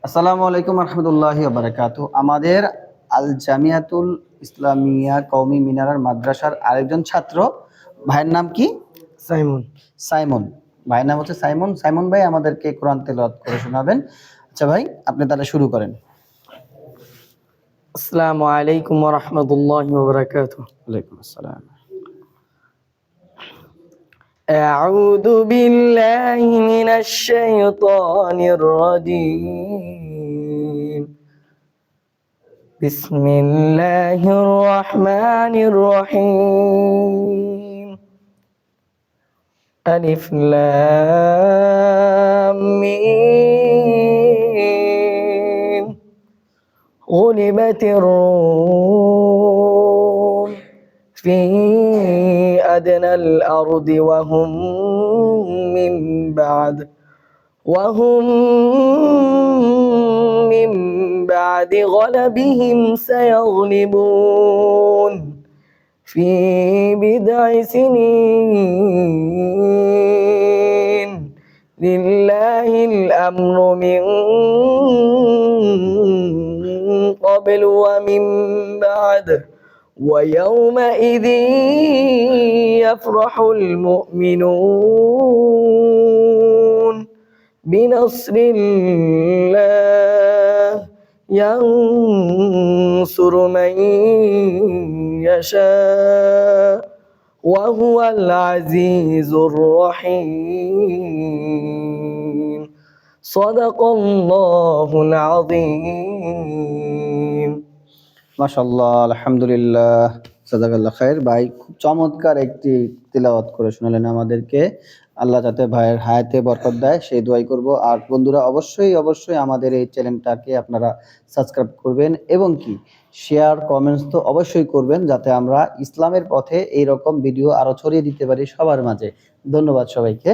আসসালামু আলাইকুম রহমতুল্লাহি ওয়া বারাকাতুহু। আমাদের আল জামিয়াতুল ইসলামিয়া কওমি মিনারার মাদ্রাসার আরেকজন ছাত্র, ভাইয়ের নাম কি? সাইমন। সাইমন। ভাইয়ের নাম হচ্ছে সাইমন। সাইমন ভাই আমাদেরকে কোরআন তেলাওয়াত করে শোনাবেন। আচ্ছা ভাই, আপনি তাহলে শুরু করেন। আসসালামু আলাইকুম ওয়া রাহমাতুল্লাহি ওয়া বারাকাতুহু। ওয়ালাইকুম আসসালাম। আউযু বিল্লাহি মিনাশ শাইতানির রাজীম। বিসমিল্লাহির রহমানির রহিম। আলিফ লাম মিম। غلبت الروم في أدنى الأرض وهم من بعد غلبهم سيغلبون في بضع سنين لله الأمر من قبل ومن بعد ويومئذ يفرح المؤمنون بنصر الله ينصر من يشاء وهو العزيز الرحيم صدق الله العظيم। মাশাআল্লাহ, আলহামদুলিল্লাহ, জাযাকাল্লাহ খাইর। ভাই খুব চমৎকার একটি তিলাওয়াত করে শোনালেন আমাদেরকে। আল্লাহ যাতে ভাইয়ের হায়াতে বরকত দেয় সেই দোয়াই করব। আর বন্ধুরা, অবশ্যই অবশ্যই আমাদের এই চ্যানেলটাকে আপনারা সাবস্ক্রাইব করবেন এবং কি শেয়ার কমেন্টস তো অবশ্যই করবেন, যাতে আমরা ইসলামের পথে এই রকম ভিডিও আরো ছড়িয়ে দিতে পারি সবার মাঝে। ধন্যবাদ সবাইকে।